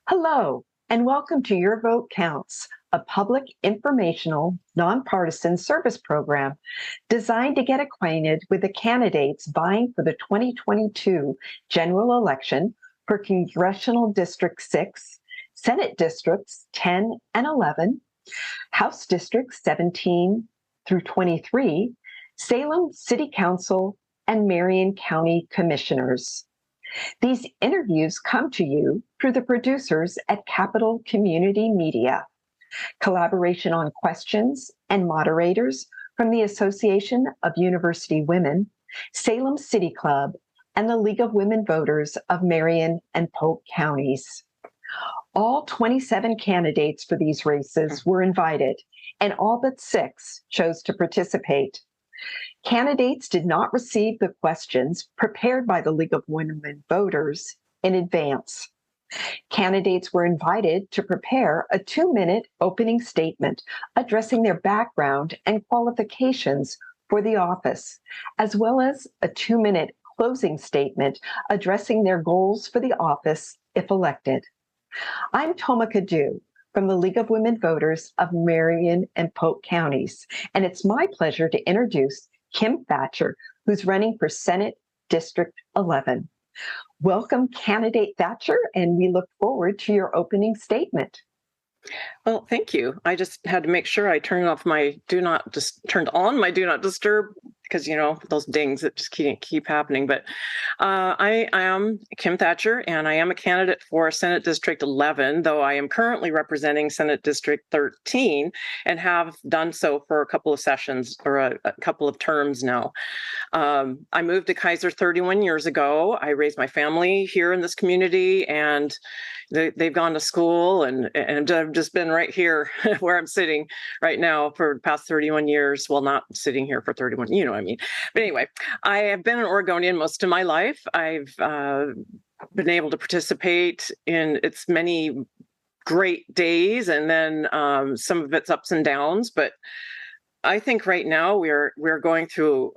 Hello, and welcome to Your Vote Counts, a public informational, nonpartisan service program designed to get acquainted with the candidates vying for the 2022 general election for Congressional District 6, Senate Districts 10 and 11, House Districts 17 through 23, Salem City Council, and Marion County Commissioners. These interviews come to you through the producers at Capital Community Media. Collaboration on questions and moderators from the Association of University Women, Salem City Club, and the League of Women Voters of Marion and Polk counties. All 27 candidates for these races were invited, and all but 6 chose to participate. Candidates did not receive the questions prepared by the League of Women Voters in advance. Candidates were invited to prepare a 2-minute opening statement addressing their background and qualifications for the office, as well as a 2-minute closing statement addressing their goals for the office if elected. I'm Toma Cadu from the League of Women Voters of Marion and Polk counties, and it's my pleasure to introduce Kim Thatcher, who's running for Senate District 11. Welcome, candidate Thatcher, and we look forward to your opening statement. Well, thank you. I just had to make sure I turned on my do not disturb, because those dings that just keep happening. But I am Kim Thatcher, and I am a candidate for Senate District 11, though I am currently representing Senate District 13 and have done so for a couple of sessions or a couple of terms now. I moved to Kaiser 31 years ago. I raised my family here in this community, and they've gone to school, and I've just been right here where I'm sitting right now for the past 31 years. Well, not sitting here for 31, you know what I mean. But anyway, I have been an Oregonian most of my life. I've been able to participate in its many great days, and then some of its ups and downs. But I think right now we're going through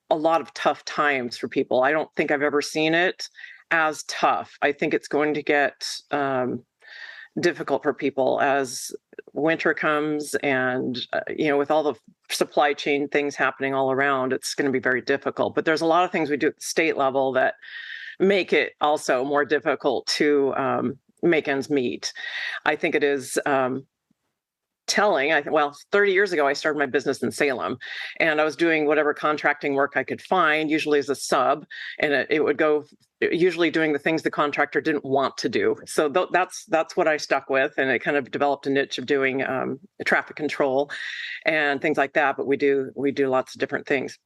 a lot of tough times for people. I don't think I've ever seen it as tough. I think it's going to get difficult for people as winter comes, and with all the supply chain things happening all around, it's going to be very difficult. But there's a lot of things we do at the state level that make it also more difficult to make ends meet. I think it is telling. 30 years ago, I started my business in Salem, and I was doing whatever contracting work I could find, usually as a sub, and it would go usually doing the things the contractor didn't want to do. So that's what I stuck with, and it kind of developed a niche of doing traffic control and things like that. But we do lots of different things,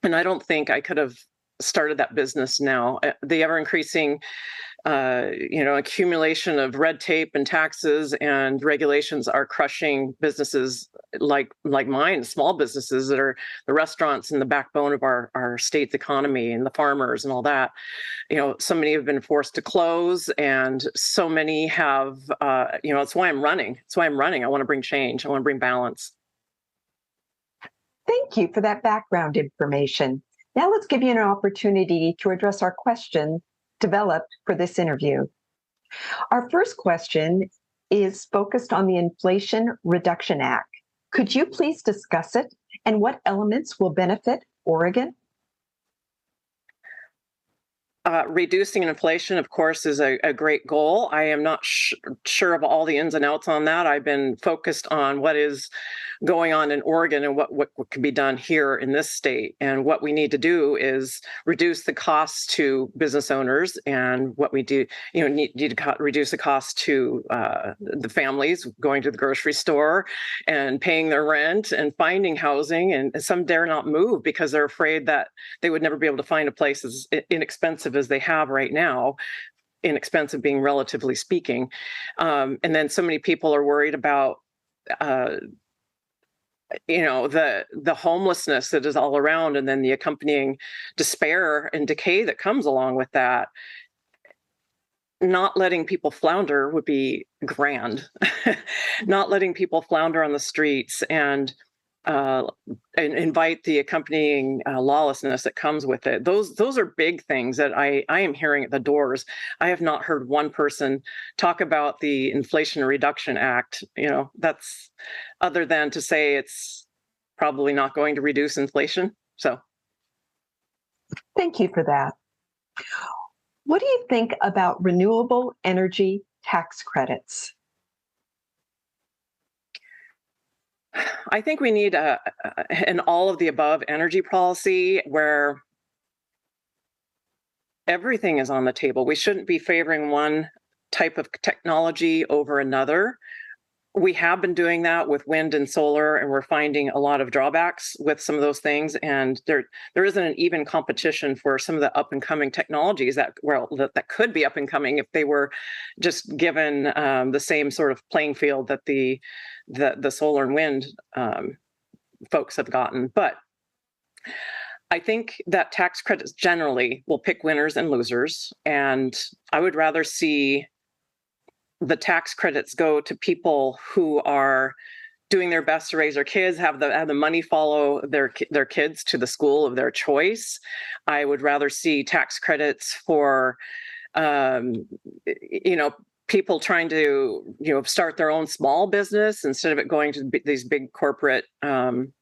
and I don't think I could have started that business now. The ever increasing accumulation of red tape and taxes and regulations are crushing businesses like mine, small businesses that are the restaurants and the backbone of our state's economy, and the farmers and all that. So many have been forced to close, and so many have, it's why I'm running. I want to bring change. I want to bring balance. Thank you for that background information. Now let's give you an opportunity to address our question developed for this interview. Our first question is focused on the Inflation Reduction Act. Could you please discuss it and what elements will benefit Oregon? Reducing inflation, of course, is a great goal. I am not sure of all the ins and outs on that. I've been focused on what is going on in Oregon and what can be done here in this state. And what we need to do is reduce the costs to business owners, and what we do, need to reduce the cost to the families going to the grocery store and paying their rent and finding housing. And some dare not move because they're afraid that they would never be able to find a place as inexpensive as they have right now, inexpensive being relatively speaking. And then so many people are worried about the homelessness that is all around, and then the accompanying despair and decay that comes along with that. Not letting people flounder would be grand. Not letting people flounder on the streets, and and invite the accompanying lawlessness that comes with it. Those are big things that I am hearing at the doors. I have not heard one person talk about the Inflation Reduction Act. That's other than to say it's probably not going to reduce inflation. So, Thank you for that. What do you think about renewable energy tax credits? I think we need an all of the above energy policy where everything is on the table. We shouldn't be favoring one type of technology over another. We have been doing that with wind and solar, and we're finding a lot of drawbacks with some of those things. And there isn't an even competition for some of the up and coming technologies that could be up and coming if they were just given the same sort of playing field that the solar and wind folks have gotten. But I think that tax credits generally will pick winners and losers, and I would rather see the tax credits go to people who are doing their best to raise their kids, have the money follow their kids to the school of their choice. I would rather see tax credits for, people trying to, start their own small business instead of it going to these big corporate, wind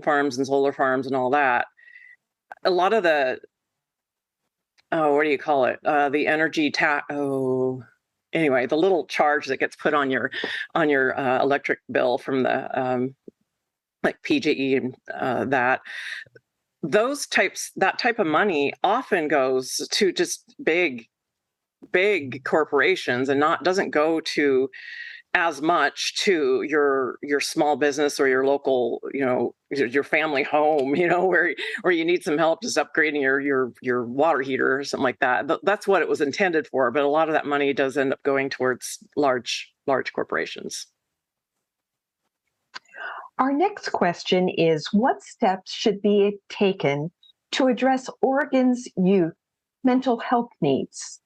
farms and solar farms and all that. A lot of the, what do you call it? The energy tax. Anyway, the little charge that gets put on your electric bill from the like PGE and that type of money often goes to just big corporations and doesn't go to as much to your small business or your local, your family home, where you need some help just upgrading your water heater or something like that. That's what it was intended for. But a lot of that money does end up going towards large corporations. Our next question is, what steps should be taken to address Oregon's youth mental health needs?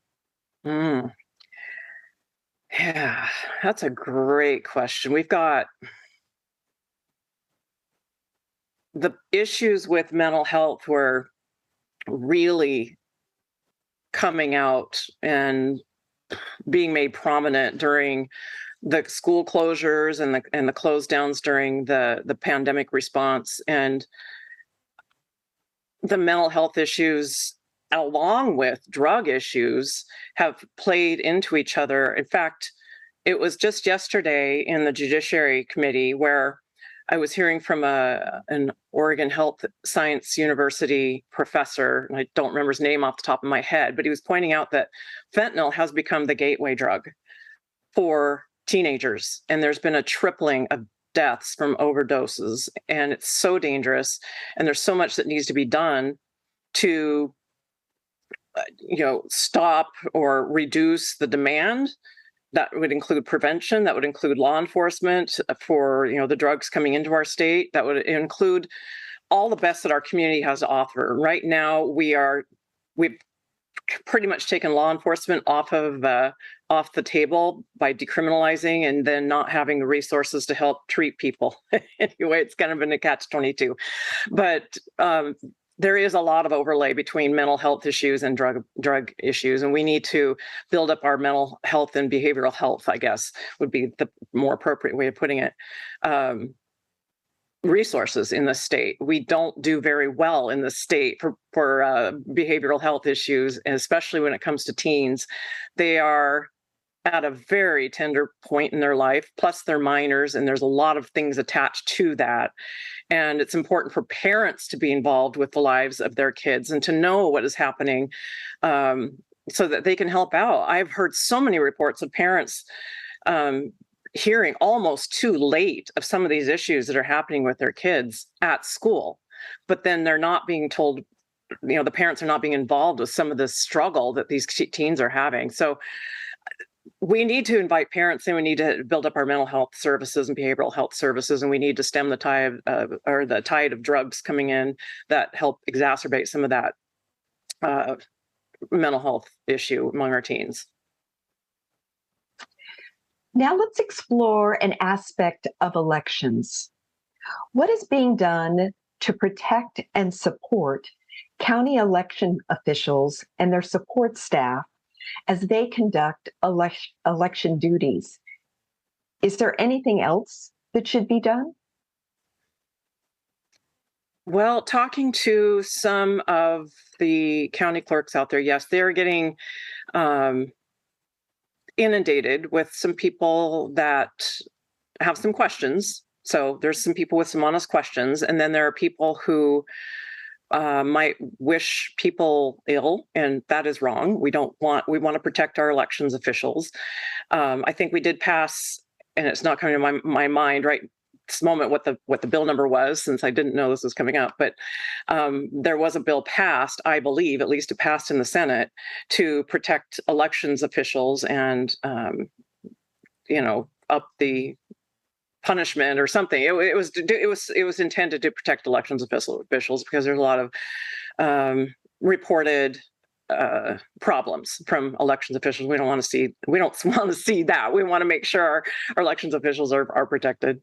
Yeah, that's a great question. We've got the issues with mental health were really coming out and being made prominent during the school closures and the close downs during the pandemic response, and the mental health issues along with drug issues have played into each other. In fact, it was just yesterday in the Judiciary Committee where I was hearing from an Oregon Health Science University professor, and I don't remember his name off the top of my head, but he was pointing out that fentanyl has become the gateway drug for teenagers, and there's been a tripling of deaths from overdoses, and it's so dangerous, and there's so much that needs to be done to stop or reduce the demand. That would include prevention. That would include law enforcement for the drugs coming into our state. That would include all the best that our community has to offer. Right now, we've pretty much taken law enforcement off the table by decriminalizing and then not having the resources to help treat people. Anyway, it's kind of been a catch-22, but there is a lot of overlay between mental health issues and drug issues, and we need to build up our mental health and behavioral health, I guess, would be the more appropriate way of putting it. Resources in the state. We don't do very well in the state for behavioral health issues, and especially when it comes to teens. They are at a very tender point in their life, plus they're minors, and there's a lot of things attached to that. And it's important for parents to be involved with the lives of their kids and to know what is happening so that they can help out. I've heard so many reports of parents hearing almost too late of some of these issues that are happening with their kids at school, but then they're not being told, the parents are not being involved with some of the struggle that these teens are having. So we need to invite parents, and we need to build up our mental health services and behavioral health services, and we need to stem the tide of drugs coming in that help exacerbate some of that mental health issue among our teens. Now let's explore an aspect of elections. What is being done to protect and support county election officials and their support staff as they conduct election duties? Is there anything else that should be done? Well, talking to some of the county clerks out there, yes, they're getting um, inundated with some people that have some questions. So there's some people with some honest questions, and then there are people who might wish people ill, and that is wrong. We want to protect our elections officials. I think we did pass, and it's not coming to my mind right this moment what the bill number was, since I didn't know this was coming up, but there was a bill passed, I believe, at least it passed in the Senate, to protect elections officials and up the punishment or something. It was intended to protect elections officials because there's a lot of reported problems from elections officials. We don't want to see that. We want to make sure our elections officials are protected.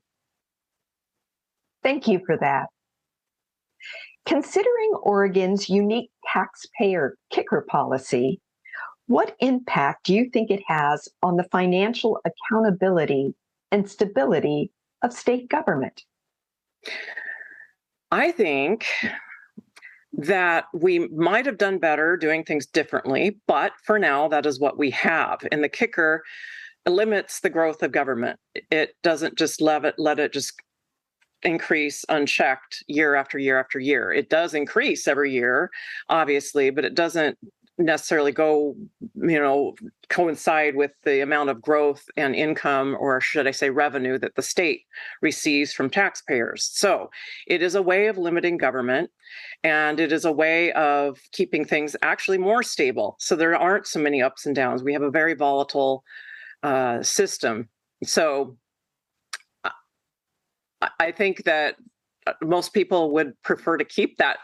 Thank you for that. Considering Oregon's unique taxpayer kicker policy, what impact do you think it has on the financial accountability and stability of state government? I think that we might have done better doing things differently, but for now, that is what we have. And the kicker limits the growth of government. It doesn't just let it just increase unchecked year after year after year. It does increase every year, obviously, but it doesn't necessarily go, coincide with the amount of growth and income, or should I say revenue, that the state receives from taxpayers. So it is a way of limiting government, and it is a way of keeping things actually more stable. So there aren't so many ups and downs. We have a very volatile system. So I think that most people would prefer to keep that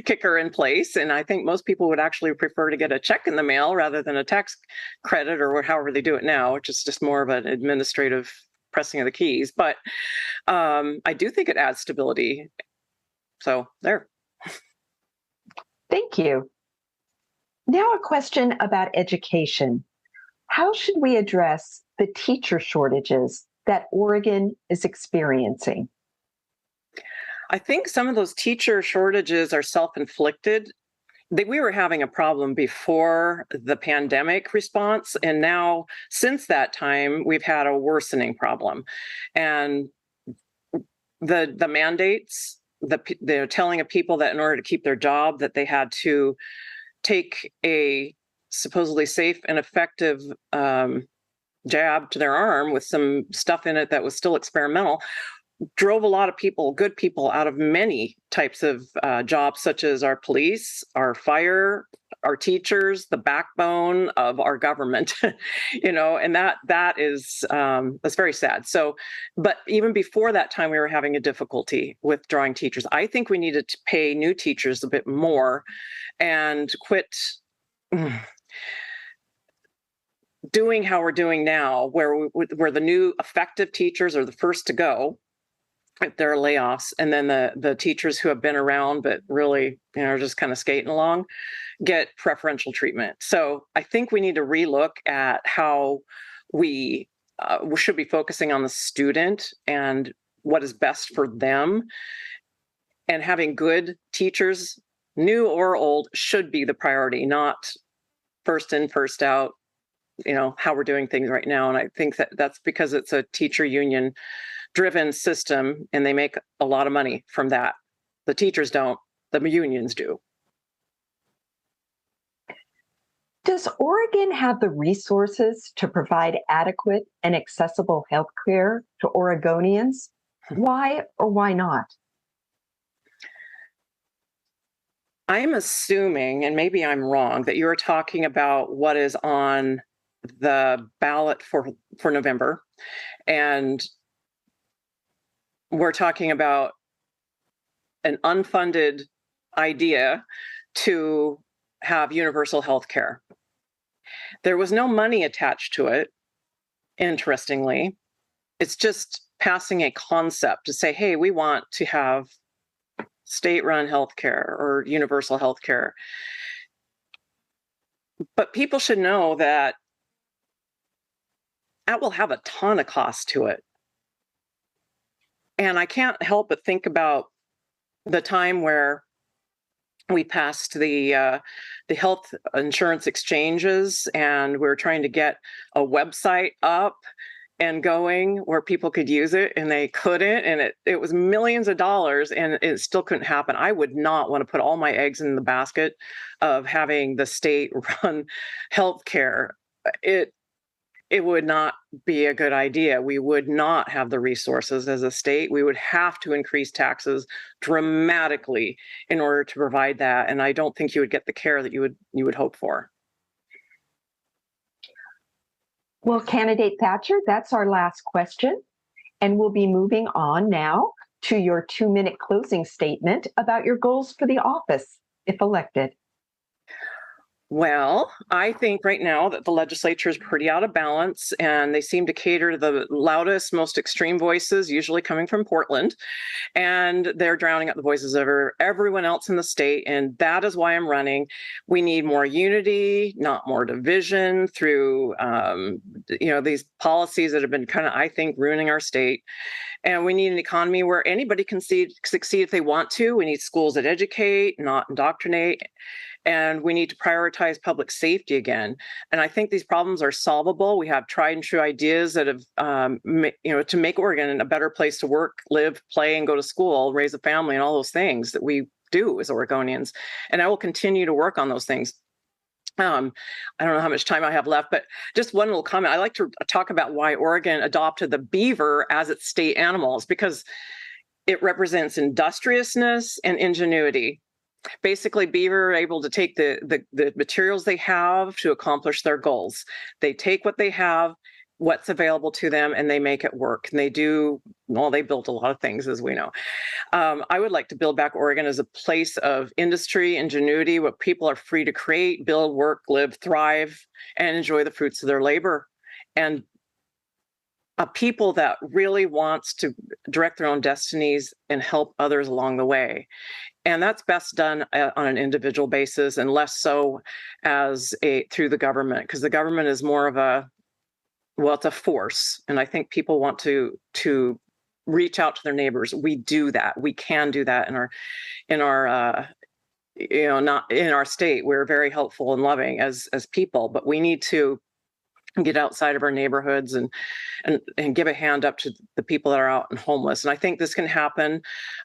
kicker in place. And I think most people would actually prefer to get a check in the mail rather than a tax credit, or however they do it now, which is just more of an administrative pressing of the keys. But I do think it adds stability. So there. Thank you. Now, a question about education. How should we address the teacher shortages that Oregon is experiencing? I think some of those teacher shortages are self-inflicted. We were having a problem before the pandemic response, and now since that time, we've had a worsening problem. And the mandates, they're telling of people that in order to keep their job, that they had to take a supposedly safe and effective jab to their arm with some stuff in it that was still experimental, drove a lot of people, good people, out of many types of jobs, such as our police, our fire, our teachers, the backbone of our government, and that is that's very sad. So, but even before that time, we were having a difficulty with drawing teachers. I think we needed to pay new teachers a bit more and quit doing how we're doing now, where the new effective teachers are the first to go if there are layoffs, and then the teachers who have been around but really are just kind of skating along get preferential treatment. So I think we need to relook at how we should be focusing on the student and what is best for them, and having good teachers, new or old, should be the priority, not first in, first out, how we're doing things right now. And I think that's because it's a teacher union driven system, and they make a lot of money from that. The teachers don't, the unions do. Does Oregon have the resources to provide adequate and accessible health care to Oregonians? Why or why not? I'm assuming, and maybe I'm wrong, that you're talking about what is on the ballot for November. And we're talking about an unfunded idea to have universal health care. There was no money attached to it, interestingly. It's just passing a concept to say, hey, we want to have state-run healthcare or universal healthcare. But people should know that will have a ton of cost to it. And I can't help but think about the time where we passed the health insurance exchanges, and we were trying to get a website up and going where people could use it, and they couldn't, and it was millions of dollars, and it still couldn't happen. I would not want to put all my eggs in the basket of having the state run healthcare. It would not be a good idea. We would not have the resources as a state. We would have to increase taxes dramatically in order to provide that, and I don't think you would get the care that you would hope for. Well, candidate Thatcher, that's our last question. And we'll be moving on now to your 2-minute closing statement about your goals for the office, if elected. Well, I think right now that the legislature is pretty out of balance, and they seem to cater to the loudest, most extreme voices, usually coming from Portland, and they're drowning out the voices of everyone else in the state, and that is why I'm running. We need more unity, not more division through, these policies that have been kind of, I think, ruining our state. And we need an economy where anybody can succeed if they want to. We need schools that educate, not indoctrinate. And we need to prioritize public safety again. And I think these problems are solvable. We have tried and true ideas that have, to make Oregon a better place to work, live, play, and go to school, raise a family, and all those things that we do as Oregonians. And I will continue to work on those things. I don't know how much time I have left, but just one little comment. I like to talk about why Oregon adopted the beaver as its state animals, because it represents industriousness and ingenuity. Basically, beaver are able to take the materials they have to accomplish their goals. They take what they have, what's available to them, and they make it work. And they built a lot of things, as we know. I would like to build back Oregon as a place of industry, ingenuity, where people are free to create, build, work, live, thrive, and enjoy the fruits of their labor. And a people that really wants to direct their own destinies and help others along the way. And that's best done on an individual basis, and less so through the government, because the government is more of it's a force. And I think people want to reach out to their neighbors. We do that. We can do that in our not in our state. We're very helpful and loving as people, but we need to get outside of our neighborhoods and give a hand up to the people that are out and homeless. And I think this can happen.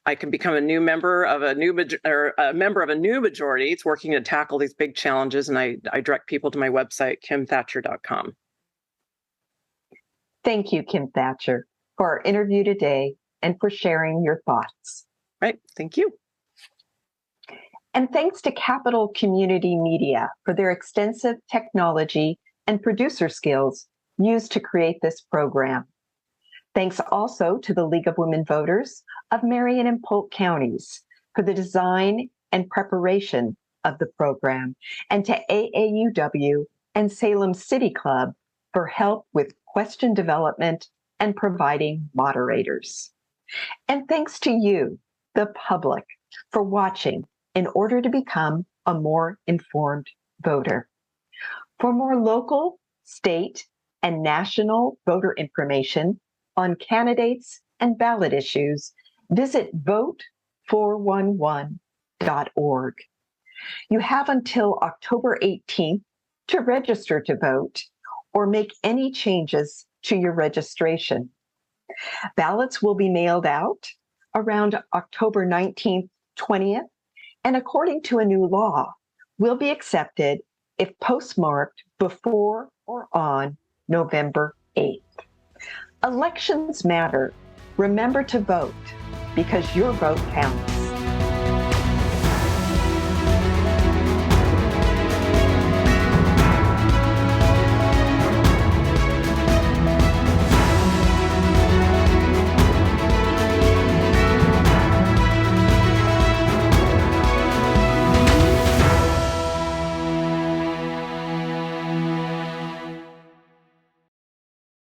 I can become a member of a new majority. It's working to tackle these big challenges. And I direct people to my website, kimthatcher.com. Thank you, Kim Thatcher, for our interview today and for sharing your thoughts. Right. Thank you. And thanks to Capital Community Media for their extensive technology and producer skills used to create this program. Thanks also to the League of Women Voters of Marion and Polk counties for the design and preparation of the program, and to AAUW and Salem City Club for help with question development and providing moderators. And thanks to you, the public, for watching in order to become a more informed voter. For more local, state, and national voter information on candidates and ballot issues, visit vote411.org. You have until October 18th to register to vote or make any changes to your registration. Ballots will be mailed out around October 19th, 20th, and according to a new law, will be accepted if postmarked before or on November 8th. Elections matter. Remember to vote, because your vote counts.